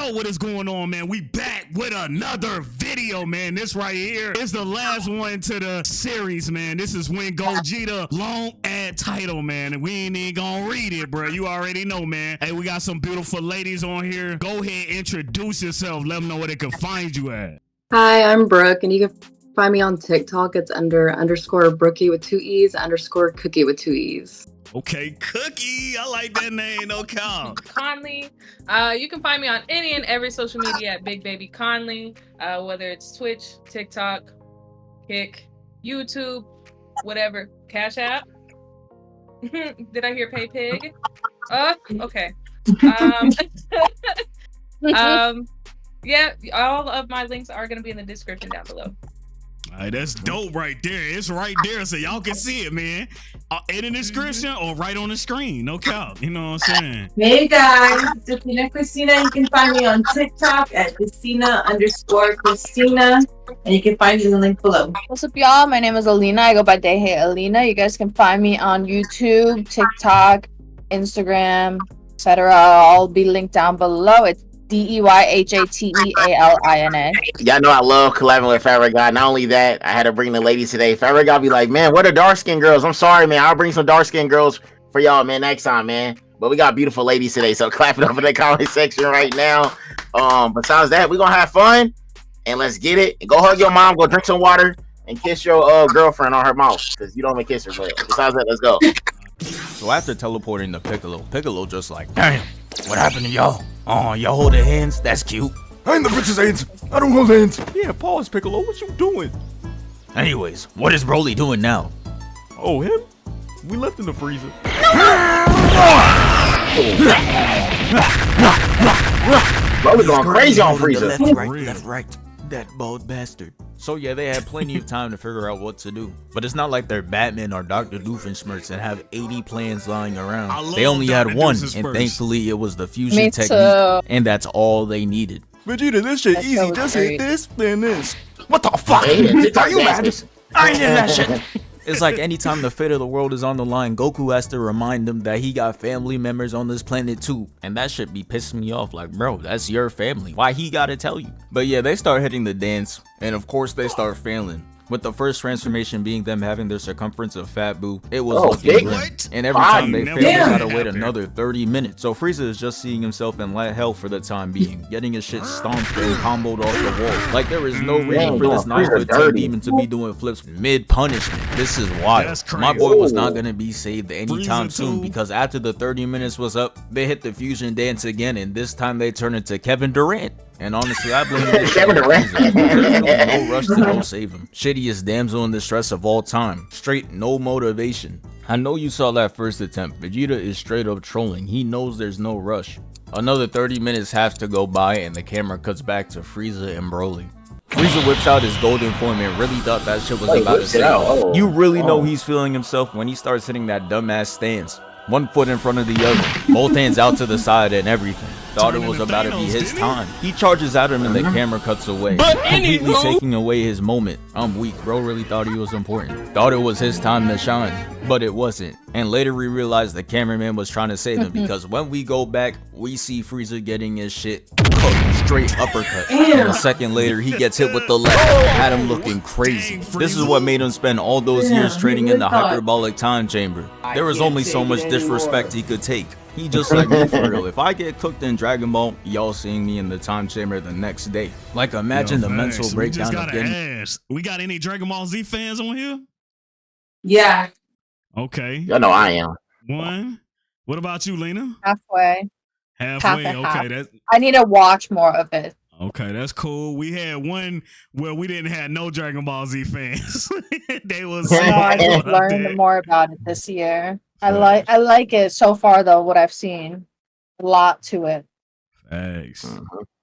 know what is going on, man. We back with another video, man. This right here is the last one to the series, man. This is when Gogeta long ad title, man. And we ain't even gonna read it, bro. You already know, man. Hey, we got some beautiful ladies on here. Go ahead, introduce yourself. Let them know where they can find you at. Hi, I'm Brooke, and you can find me on TikTok. It's _Brookie with 2 E's, _Cookie with 2 E's. Okay, Cookie. I like that name. No count. Conley. You can find me on any and every social media at BigBaby Conley, whether it's Twitch, TikTok, Kick, YouTube, whatever. Cash App. Did I hear Pay Pig? Okay. Yeah, all of my links are going to be in the description down below. All right, that's dope right there. It's right there so y'all can see it, man. In the description or right on the screen. No count. You know what I'm saying? Hey guys, it's Destinachristina. You can find me on TikTok at Destina_Christina. And you can find me in the link below. What's up, y'all? My name is Alina. I go by Hey Alina. You guys can find me on YouTube, TikTok, Instagram, etc. I'll be linked down below. It's DEYHATEALINA. Y'all know I love collabing with Fatredguy. Not only that, I had to bring the ladies today. Fatredguy be like, man, where the dark skinned girls? I'm sorry, man. I'll bring some dark skinned girls for y'all, man, next time, man. But we got beautiful ladies today, so clap it up in the comment section right now. Besides that, we're gonna have fun and let's get it. And go hug your mom, go drink some water, and kiss your girlfriend on her mouth because you don't even kiss her. But besides that, let's go. So after teleporting to Piccolo just like, damn, what happened to y'all? Oh, y'all holding hands? That's cute. I ain't the bitch's hands. I don't hold hands. Yeah, pause, Piccolo. What you doing? Anyways, what is Broly doing now? Oh, him? We left in the freezer. Broly going crazy on Frieza. Left, right. That bald bastard. So yeah, they had plenty of time to figure out what to do. But it's not like they're Batman or Dr. Doofenshmirtz and have 80 plans lying around. They only had one, and thankfully it was the fusion technique, and that's all they needed. Vegeta, this shit That's easy. so Just great. hit this, then this. What the fuck? Hey, Are you mad? I ain't in that shit. It's like anytime the fate of the world is on the line, Goku has to remind them that he got family members on this planet too. And that shit be pissing me off. Like, bro, that's your family. Why he gotta tell you? But yeah, they start hitting the dance. And of course they start failing. With the first transformation being them having their circumference of Fat Boo, it was looking grim. And every time they failed, they gotta wait another 30 minutes. So Frieza is just seeing himself in light hell for the time being, getting his shit stomped and comboed off the wall. Like there is no reason for this 9-foot demon to be doing flips mid-punishment. This is wild. My boy was not gonna be saved anytime soon because after the 30 minutes was up, they hit the fusion dance again, and this time they turn into Kevin Durant. And honestly, I blame this shit on Frieza. There's no rush to go save him. Shittiest damsel in distress of all time. Straight no motivation. I know you saw that first attempt. Vegeta is straight up trolling. He knows there's no rush. Another 30 minutes have to go by and the camera cuts back to Frieza and Broly. Frieza whips out his golden form and really thought that shit was about to save him. You really know he's feeling himself when he starts hitting that dumbass stance. One foot in front of the other, both hands out to the side and everything. Thought it was about to be his time. He charges at him and the camera cuts away, completely taking away his moment. I'm weak, bro really thought he was important. Thought it was his time to shine, but it wasn't. And later we realized the cameraman was trying to save him because when we go back, we see Frieza getting his shit cooked, straight uppercut. And a second later, he gets hit with the left, had him looking crazy. This is what made him spend all those years training in the hyperbolic time chamber. There was only so much disrespect he could take. He just like me for real. If I get cooked in Dragon Ball, y'all seeing me in the time chamber the next day. Like imagine the mental breakdown of getting. We got any Dragon Ball Z fans on here? Yeah. Okay. Y'all know I am. One. What about you, Lena? Halfway. Halfway. Half and Okay. half. I need to watch more of it. Okay, that's cool. We had one where we didn't have no Dragon Ball Z fans. They was No, I just learned more about it this year. I like it so far though, what I've seen. A lot to it. Thanks.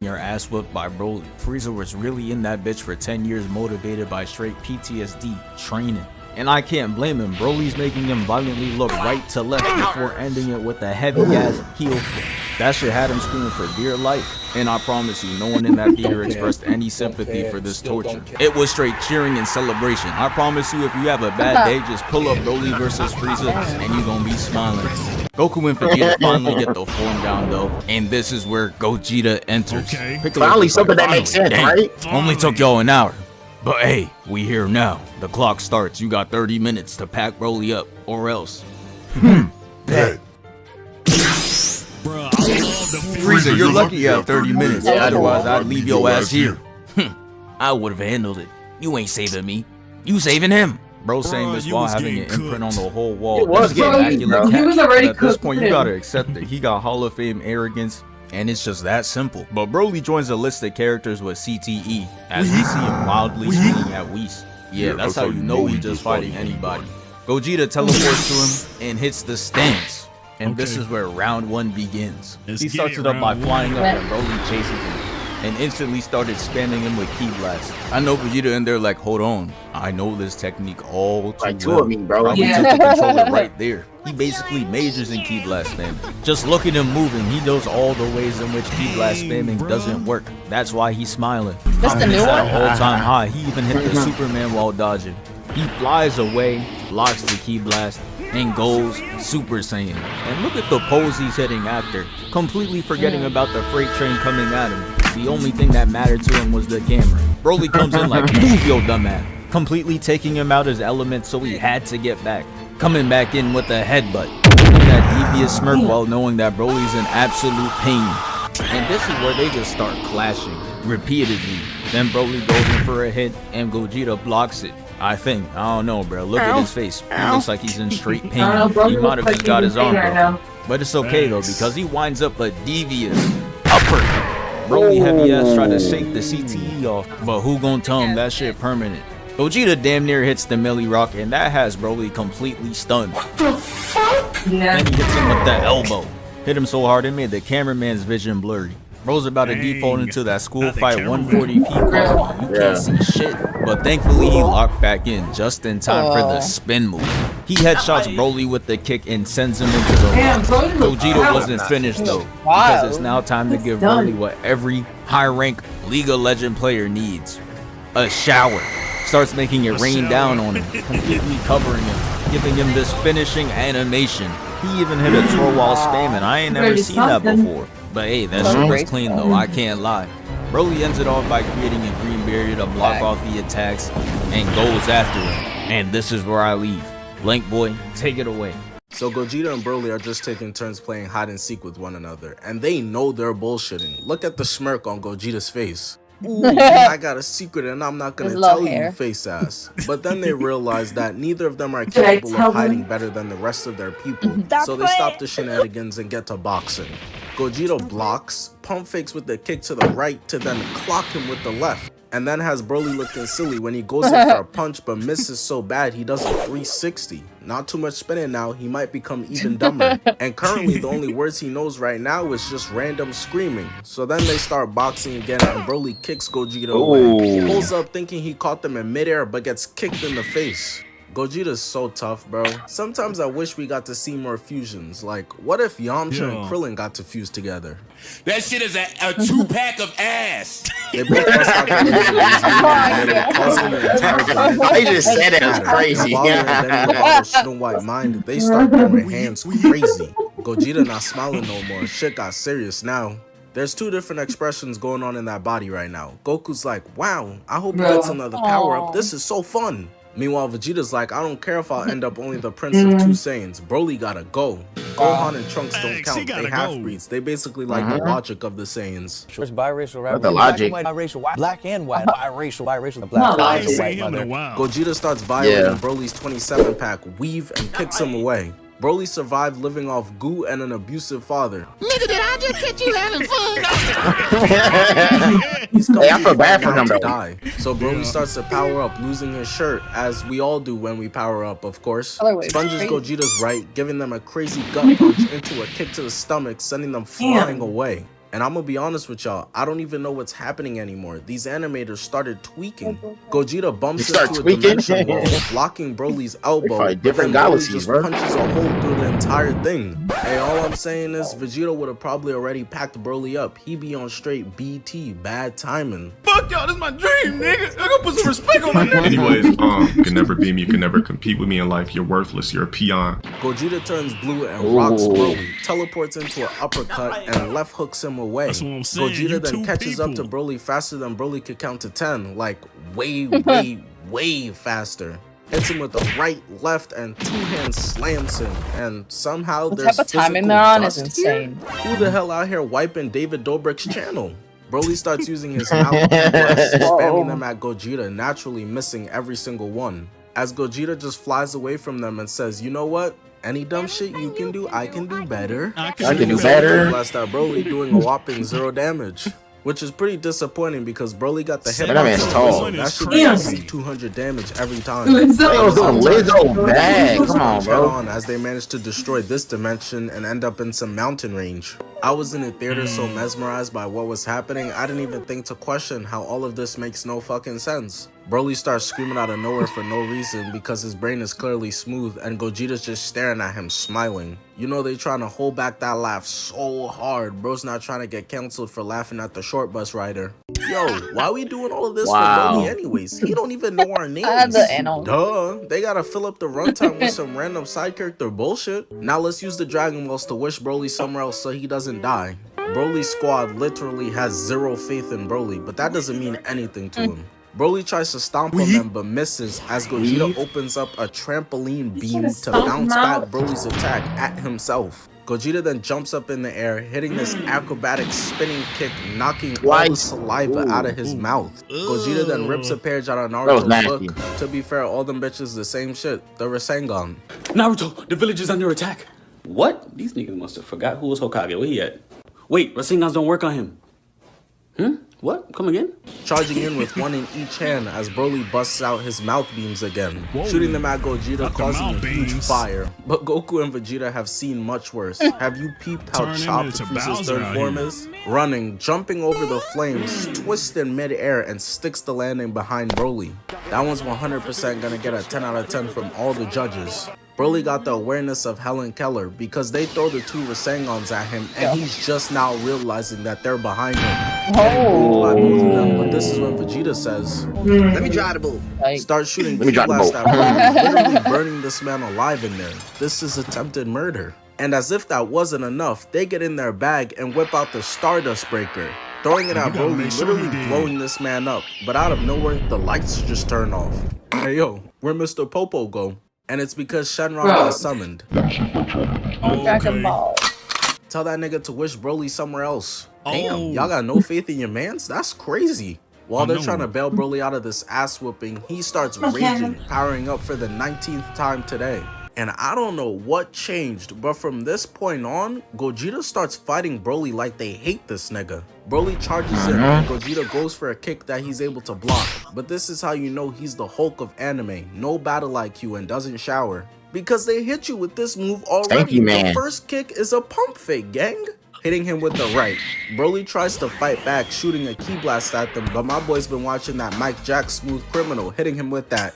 Your ass whooped by Broly. Frieza was really in that bitch for 10 years motivated by straight PTSD training. And I can't blame him. Broly's making him violently look right to left before ending it with a heavy ass heel flip. That shit had him screaming for dear life. And I promise you, no one in that theater expressed any sympathy for this torture. It was straight cheering and celebration. I promise you, if you have a bad day, just pull up Broly versus Frieza and you gonna be smiling. Goku and Vegeta finally get the form down though, and this is where Gogeta enters. Okay. Piccolo Finally, just like, something that makes sense, "Dang, right? Only took y'all an hour. But hey, we here now. The clock starts. You got 30 minutes to pack Broly up, or else." Bet. Bruh, I love the Frieza, you're lucky you have 30 minutes. Yeah, I know. Otherwise, I'd leave your ass here. I would have handled it. You ain't saving me. You saving him. Bro saying Bruh, this you while was having an getting imprint on cooked. the whole wall. It was That's getting immaculate cooked, bro. He was already At this cooked point, for you him. gotta accept it. He got Hall of Fame arrogance, and it's just that simple. But Broly joins a list of characters with CTE, as we see him wildly speaking at Whis. Yeah, that's how you know he's just fighting anybody. Gogeta teleports to him and hits the stance. And this Okay. is where round 1 begins. Let's He get starts it, it up by round flying up one. and Broly chases him. And instantly started spamming him with Ki Blast. I know Gogeta in there like, hold on. I know this technique all too Like two well. of me, bro. Probably Yeah. took the controller right there. He basically majors in Ki Blast spamming. Just look at him moving. He knows all the ways in which Ki Blast spamming Dang, doesn't bruh. work. That's why he's smiling. That's the new He's at one? an all-time high. He even hit the Superman while dodging. He flies away, blocks the Ki Blast, and goes Super Saiyan. And look at the pose he's hitting after, completely forgetting about the freight train coming at him. The only thing that mattered to him was the camera. Broly comes in like, move yo dumbass, completely taking him out his element, so he had to get back. Coming back in with a headbutt, and that devious smirk while knowing that Broly's in absolute pain. And this is where they just start clashing repeatedly. Then Broly goes in for a hit, and Gogeta blocks it. I think. I don't know, bro. Look at his face. He looks like he's in straight pain. I don't know, bro. He might have Looks just like got he's his in arm pain right broken. now. But it's okay though, Thanks. because he winds up a devious uppercut. Broly heavy ass tried to shake the CTE off, but who gon' tell him that shit permanent? Gogeta damn near hits the Millie Rock, and that has Broly completely stunned. Yeah. Then he hits him with the elbow. Hit him so hard it made the cameraman's vision blurry. Bro's about to default Dang. into that school Not the fight cameraman. 140p quality. You Yeah. can't see shit. But thankfully he locked back in just in time for the spin move. He headshots Broly with the kick and sends him into the Damn, rock. bro. you look Gogeta out. wasn't finished though, Wow. because it's now time to give done. Broly what every high-rank League of Legends player needs. A shower. Starts making it A rain shower. down on him, completely covering him, giving him this finishing animation. He even hit a twirl while spamming. I ain't never Ready seen that something. before. But hey, that shit was clean though, I can't lie. Broly ends it off by creating a green barrier to block off the attacks and goes after him. And this is where I leave. Blank Boy, take it away. So Gogeta and Broly are just taking turns playing hide and seek with one another, and they know they're bullshitting. Look at the smirk on Gogeta's face. Ooh, I got a secret and I'm not gonna His low tell hair. you, face ass. But then they realize that neither of them are Should I capable tell of hiding them? better than the rest of their people, so they stop the shenanigans and get to boxing. Gogeta blocks, pump fakes with the kick to the right to then clock him with the left, and then has Broly looking silly when he goes in for a punch but misses so bad he does a 360. Not too much spinning now, he might become even dumber. And currently the only words he knows right now is just random screaming. So then they start boxing again and Broly kicks Gogeta away. Ooh. Pulls up thinking he caught them in midair but gets kicked in the face. Gogeta's so tough, bro. Sometimes I wish we got to see more fusions. Like, what if Yamcha and Yeah. Krillin got to fuse together? That shit is a 2-pack of ass. They both bust out the legendary causing the entire game. They just said it was crazy. While they're bending the Snow White mind, they start throwing hands crazy. Gogeta not smiling no more. Shit got serious now. There's two different expressions going on in that body right now. Goku's like, wow, I hope he gets another power up. This is so fun. Meanwhile, Vegeta's like, I don't care if I'll end up only the Prince of Two Saiyans. Broly gotta go. Gohan and Trunks don't Thanks, he count. They gotta go. half-breeds. They basically like the logic of the Saiyans. It's biracial, right? What the logic? Black and white, biracial, white, black and white, biracial, black, Not I white, ain't logic. seen white him in a mother. while. Gogeta starts violating Yeah. Broly's 27-pack, weave, and kicks him away. Broly survived living off goo and an abusive father. Nigga, did I just catch you having fun? He's come Hey, I too feel far bad for now him, to though. die. So Broly starts to power up, losing his shirt, as we all do when we power up, of course. Colorway Sponges crazy. Gogeta's right, giving them a crazy gut punch into a kick to the stomach, sending them flying away. And I'm gonna be honest with y'all, I don't even know what's happening anymore. These animators started tweaking. Gogeta bumps They start into a tweaking? dimension wall, blocking Broly's elbow. fight but different then Broly galaxies, just bro. punches a hole through the entire thing. Hey, all I'm saying is Vegeta would have probably already packed Broly up. He be on straight BT, bad timing. Fuck y'all, this is my dream, nigga. I gotta put some respect on my name. Anyways, you can never beat me, you can never compete with me in life. You're worthless, you're a peon. Gogeta turns blue and rocks Broly, teleports into an uppercut and left hooks him away. That's what I'm saying. Gogeta then catches up to Broly faster than Broly could count to 10, like way faster. Hits him with the right, left, and two-hand slams him, and somehow The there's type of timing physical they're on is dust here? insane. Who the hell out here wiping David Dobrik's channel? Broly starts using his mouth blasts, spamming them at Gogeta, naturally missing every single one. As Gogeta just flies away from them and says, you know what? Any dumb shit you can do, I can do better. I can do better. Blast at Broly doing a whopping 0 damage. Which is pretty disappointing because Broly got the hit. That man's tall. That should be 200 damage every time. Lizzo bad. Come on, bro. As they managed to destroy this dimension and end up in some mountain range. I was in the theater so mesmerized by what was happening, I didn't even think to question how all of this makes no fucking sense. Broly starts screaming out of nowhere for no reason because his brain is clearly smooth and Gogeta's just staring at him smiling. You know they trying to hold back that laugh so hard. Bro's not trying to get cancelled for laughing at the short bus rider. Yo, why we doing all of this for Broly anyways? He don't even know our names. Duh, they gotta fill up the runtime with some random side character bullshit. Now let's use the Dragon Balls to wish Broly somewhere else so he doesn't die. Broly's squad literally has zero faith in Broly, but that doesn't mean anything to him. Broly tries to stomp on them but misses as Gogeta opens up a trampoline beam to bounce back Broly's attack at himself. Gogeta then jumps up in the air, hitting this acrobatic spinning kick, knocking all the saliva out of his mouth. Gogeta then rips a page out of Naruto's book. To be fair, all them bitches the same shit. The Rasengan. Naruto, the village is under attack. What? These niggas must have forgot who was Hokage. Where he at? Wait, Rasengans don't work on him. What? Come again? Charging in with one in each hand as Broly busts out his mouth beams again, shooting them at Gogeta, causing a huge fire. But Goku and Vegeta have seen much worse. Have you peeped how chopped Frieza's third form is? Running, jumping over the flames, twists in mid-air and sticks the landing behind Broly. That one's 100% gonna get a 10 out of 10 from all the judges. Broly got the awareness of Helen Keller because they throw the two Rasengans at him and he's just now realizing that they're behind him. Getting booed by both of them, but this is when Vegeta says, let me try the boo. Start shooting blast at Broly, literally burning this man alive in there. This is attempted murder. And as if that wasn't enough, they get in their bag and whip out the Stardust Breaker, throwing it at Broly, literally blowing this man up. But out of nowhere, the lights just turn off. Hey yo, where'd Mr. Popo go? And it's because Shenron got summoned. Dragon Ball. Tell that nigga to wish Broly somewhere else. Damn, y'all got no faith in your mans? That's crazy. While they're trying to bail Broly out of this ass whooping, he starts raging, powering up for the 19th time today. And I don't know what changed, but from this point on, Gogeta starts fighting Broly like they hate this nigga. Broly charges in and Gogeta goes for a kick that he's able to block. But this is how you know he's the Hulk of anime, no battle IQ and doesn't shower. Because they hit you with this move already. Thank you, man. The first kick is a pump fake, gang. Hitting him with the right. Broly tries to fight back, shooting a ki blast at them, but my boy's been watching that Mike Jack Smooth Criminal, hitting him with that.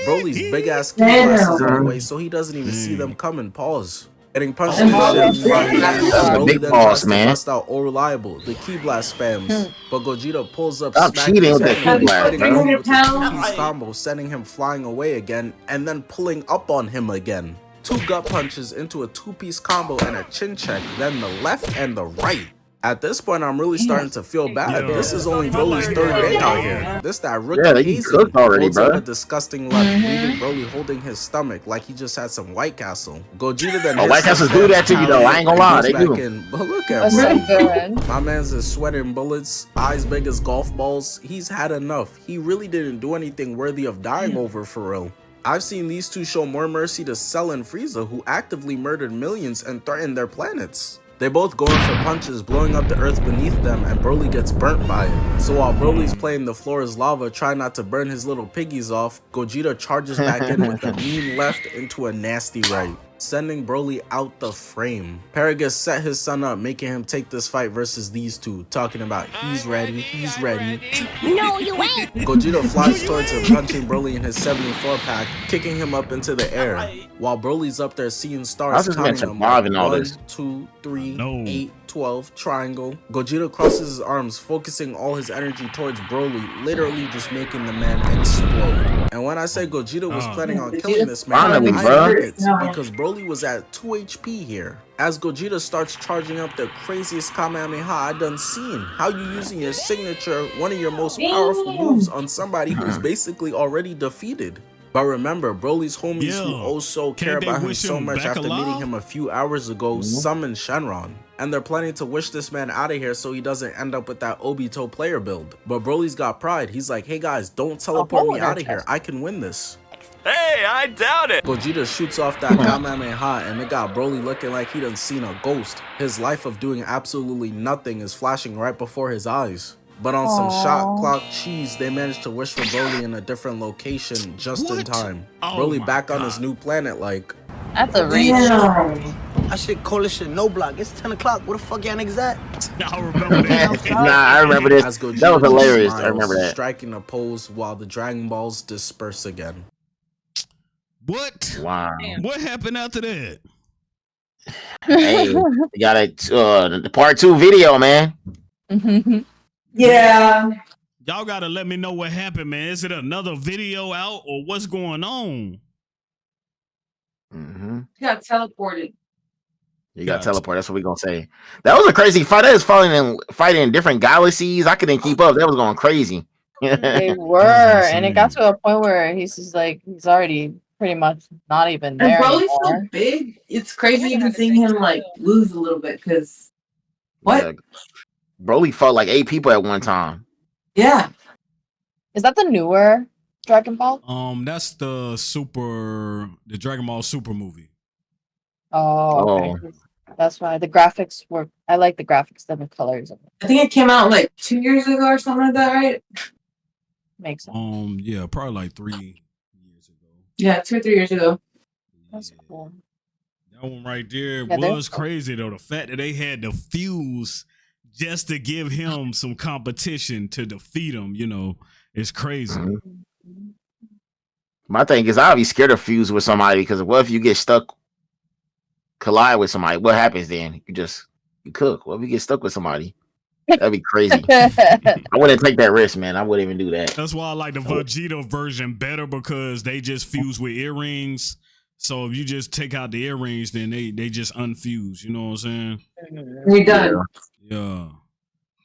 Broly's big ass ki blast is on the way, so he doesn't even see them coming. Pause. Getting punched in the shit. Broly then tries to bust out all reliable. The ki blast spams, but Gogeta pulls up. Stop cheating with the ki blast, bro. Combo, sending him flying away again, and then pulling up on him again. Two gut punches into a two-piece combo and a chin check, then the left and the right. At this point, I'm really starting to feel bad. This is only Broly's third day out here. This that rookie Hazy holds up a disgusting left, leaving Broly holding his stomach like he just had some White Castle. Gogeta then White Castles do that to you though, I ain't gonna lie, they do. But look at Broly. My man's is sweating bullets, eyes big as golf balls. He's had enough. He really didn't do anything worthy of dying over for real. I've seen these two show more mercy to Cell and Frieza, who actively murdered millions and threatened their planets. They both go in for punches, blowing up the earth beneath them, and Broly gets burnt by it. So while Broly's playing the floor is lava, trying not to burn his little piggies off, Gogeta charges back in with a mean left into a nasty right. sending Broly out the frame. Paragus set his son up, making him take this fight versus these two, talking about he's ready, he's ready. No, you ain't. Gogeta flies towards him, punching Broly in his 74 pack, kicking him up into the air. While Broly's up there seeing stars, counting them like 1, 2, 3, 8, 12, triangle. Gogeta crosses his arms, focusing all his energy towards Broly, literally just making the man explode. And when I say Gogeta was planning on killing this man, I meant it, because Broly was at 2 HP here. As Gogeta starts charging up the craziest Kamehameha I done seen. How you using your signature, one of your most powerful moves, on somebody who's basically already defeated. But remember, Broly's homies who also care about him so much after meeting him a few hours ago summoned Shenron. And they're planning to wish this man out of here so he doesn't end up with that Obito player build. But Broly's got pride. He's like, hey guys, don't teleport me out of here. I can win this. Hey, I doubt it. Gogeta shoots off that Kamehameha and it got Broly looking like he done seen a ghost. His life of doing absolutely nothing is flashing right before his eyes. But on some shot clock cheese, they managed to wish for Broly in a different location just in time. Broly back on his new planet like... That's a reach. I should call this shit no block. It's 10 o'clock. Where the fuck y'all niggas at? I remember that. I remember this. That was hilarious. I remember that. Striking a pose while the Dragon Balls disperse again. What? Wow. What happened after that? Hey, we got the part 2 video, man. Yeah. Y'all gotta let me know what happened, man. Is it another video out or what's going on? He got teleported. You got teleported. That's what we gonna say. That was a crazy fight. That was fighting in different galaxies. I couldn't keep up. That was going crazy. They were, and it got to a point where he's just like he's already pretty much not even there. And Broly's so anymore. big. It's crazy even seeing him like lose a little bit because what? Yeah. Broly fought like 8 people at one time. Yeah. Is that the newer Dragon Ball? That's the Dragon Ball Super movie. Oh, okay. That's why the graphics were. I like the graphics than the colors. I think it came out like 2 years ago or something like that, right? Makes sense. Yeah, probably like 3 years ago. Yeah, 2 or 3 years ago. That's cool. That one right there was crazy though. The fact that they had to fuse just to give him some competition to defeat him, is crazy. My thing is, I'll be scared to fuse with somebody because what if you get stuck, collide with somebody? What happens then? You cook. What if you get stuck with somebody? That'd be crazy. I wouldn't take that risk, man. I wouldn't even do that. That's why I like the Vegeta version better because they just fuse with earrings. So if you just take out the earrings, then they just unfuse. You know what I'm saying? We done. Yeah.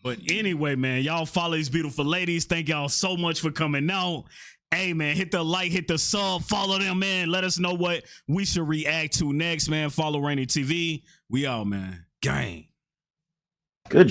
But anyway, man, y'all follow these beautiful ladies. Thank y'all so much for coming out. Hey, man, hit the like, hit the sub, follow them, man. Let us know what we should react to next, man. Follow Rainy TV. We out, man. Gang. Good job.